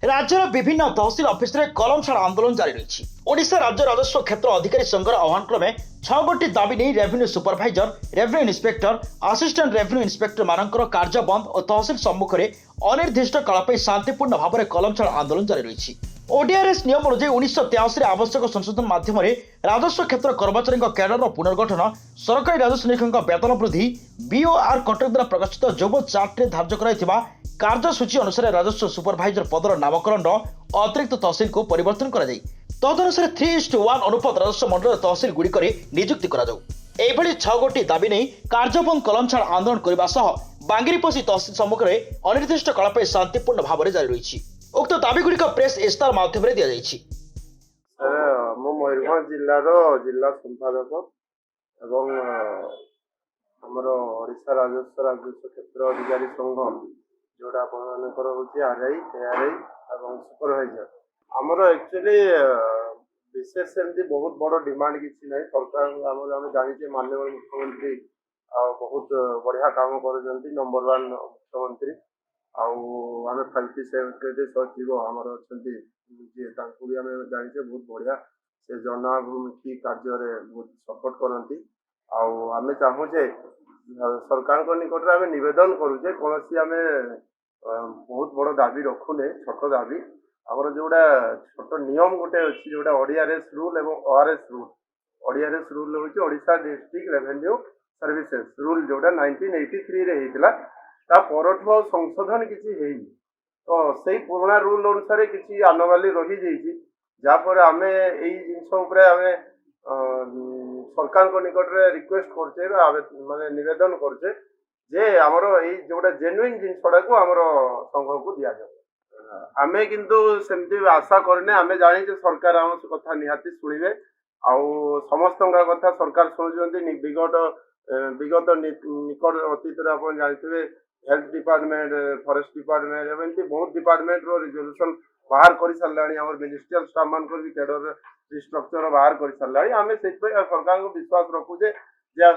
राज्यर विभिन्न तहसिल अफिस में कलम छाड़ आंदोलन जारी रही। ओडिशा राज्य राजस्व क्षेत्र अधिकारी संघर आह्वान क्रमे 6 गोटी दाबी नहीं revenue supervisor, revenue inspector, assistant revenue inspector मानकर कार्य बंद और तहसिल सम्मुख में अनिर्दिष्ट काल शांतिपूर्ण भाव में कलम छाड़ आंदोलन जारी रही। ओडीआरएस नियम अनुଯାयी 1983 आवश्यक संशोधन माध्यम राजस्व क्षेत्र कर्मचारी कैडर पुनर्गठन, सरकारी राजस्व निरीक्षक वेतन वृद्धि, बीओआर कटक द्वारा प्रकाशित जोब चार्टे धार्य कर कार्यसूची अनुसार राजस्व सुपरभाइजर पदर नामकरण अतिरिक्त तहसिल को परिवर्तन कर तदनुसार 3:1 अनुपात राजस्व मंडल तहसिल गुड़िक नियुक्ति कर 6 गोटी दाबी नहीं कार्यबंद कलम छाड़ आंदोलन करने सह बांगिरीपोषी तहसिल सम्मुख में अनिर्दिष्ट काल शांतिपूर्ण भाव में जारी रही। उक्त दाबी गुड़िक प्रेस इस्तार माध्यम दि जाइए। मयूरभंज जिलार जिला संपादक एवं आमर ओडिशा राजस्व क्षेत्र अधिकारी संघ जोड़ा आपंकर हूँ आरआई एआरआई और सुपरभाइजर आमर एक्चुअली विशेष सेमती बहुत बड़ डिमांड किसी ना सरकार आम जाने माननीय मुख्यमंत्री बहुत बढ़िया काम कर नंबर 1 मुख्यमंत्री आम 5T सेक्रेटरी सचिव आमर अच्छा जी भी आम जाने बहुत बढ़िया से जनाभिमुखी कार्य बहुत सपोर्ट करती आम चाहूजे सरकार निकट में नवेदन करुचे कौन आम बहुत बड़ दाबी रखुने छोट दाबी आमर जोड़ा छोट नियम गोटे अच्छी जोड़ा ओडीआरएस रूल और ओआरएस रूल। ओडीआरएस रूल हूँ Odisha district revenue services rule जोड़ा 1983 रे होता परठू संशोधन किसी तो से पुराना रूल अनुसार किसी आनोमाली रही जाइए जहाँपर आम यही जिनस आम सरकार निकट में रिक्वेस्ट करचे माने निवेदन करचे जे आमर यही जोड़ा जेन्युइन जिनसटा को आमर संघ को दि जाए आम किंतु सेमती आशा करने आम जानी सरकार आम कथा निहाती शुणे समस्त कथा सरकार शुणुंट विगत निकट अतीत आप जानते हेल्थ डिपार्टमेंट फॉरेस्ट डिपार्टमेंट एमती बहुत डिपार्टमेंट रिजोल्यूशन बाहर कर सारे आम मिनिस्ट्रियल स्टाफ मान कैडर स्ट्रक्चर बाहर कर सारे आम से सरकार को विश्वास रखुचे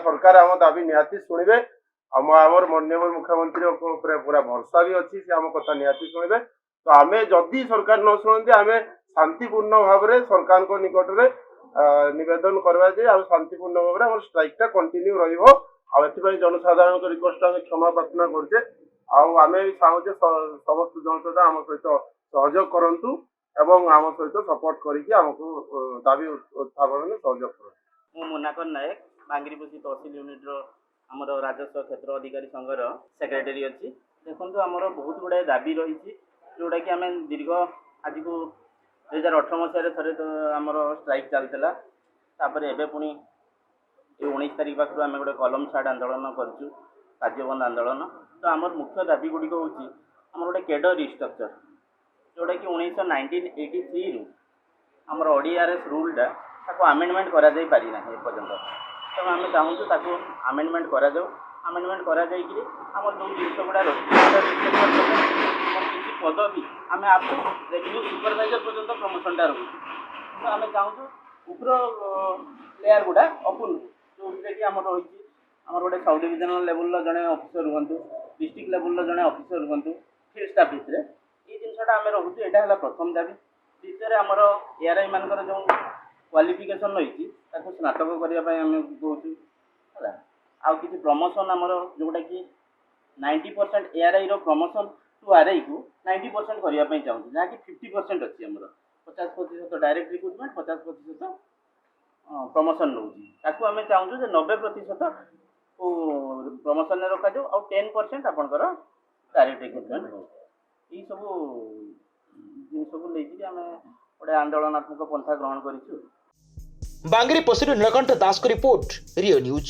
सरकार आम दाबी निहाती शुणे आमर माननीय मुख्यमंत्री पूरा भरसा भी अच्छी से आम कथा निहाती शुणे तो आम जदि सरकार न शुणती आम शांतिपूर्ण भाव में सरकार को निकट में नवेदन करवा शांतिपूर्ण भाव में स्ट्राइकटा कंटिन्यू रही जनसाधारण को रिक्वेस्ट आम क्षमा प्रार्थना करचे आम भी चाहूचे समस्त जनता आम सहित सहयोग करंतु एवं आम सहित सपोर्ट करमको दाबी उत्थापन में सहयोग कर मुनाकर नायक बांगिरीपोषी तहसिल यूनिट आमर राजस्व क्षेत्र अधिकारी संघर सेक्रेटरी अच्छी देखो आमर बहुत गुड़ाए दाबी रही जोटा कि आम दीर्घ आज को 2018 मसीह थे तो आमर स्ट्राइक चलता एवं पुणी 19 तारीख पाखु आम गोटे कलम छाड़ आंदोलन करूँ कार्यबंद आंदोलन तो आमर मुख्य दाबी गुड़िक हूँ आम गोटे कैडर रिस्ट्रक्चर जोटा कि 1983 रु आमर ओडीआरएस रूलटा आमेंडमेंट करा जाई पारि ना एपर्यंत तो आम चाहूँ आमेंडमेंट करा जाऊ आमेंडमेंट करा जाइए आम जो जिन गुड़ा किसी पदवी आम आप रेवेन्यू सुपरभाइजर पर्यंत प्रमोशनटा रोचे तो आम चाहूँ ऊपर लेयर गुड़ा अपुन जो कि आम रही आम गोटे सब डिविजनल लेवल जड़े अफिसर रुहतु डिस्ट्रिक्ट लेवल जड़े अफिसर रुहतु फील्ड ऑफिस ये जिनसा आम रोचे यहाँ है प्रथम दाबी द्वितीय आमर एआरआई मानकर जो क्वालिफिकेशन रही स्नातक करने आम कहूँ है आउ किसी प्रमोशन आमर जोटा कि 90% एआरआई प्रमोशन टू आरआई को 90% करने चाहूँ जहाँ कि 50% अच्छी आमर 50% डायरेक्ट रिक्रुटमेंट 50% प्रमोशन रोचे आम चाहूँ 90% को प्रमोशन में रखा जाऊ और 10% आपंकर डायरेक्ट रिक्रुटमेंट हो सब जिन लेकिन आम गोटे आंदोलनात्मक पंथा ग्रहण करूँ। बांगिरीपोषी नीलकंठ दास को रिपोर्ट रियो न्यूज।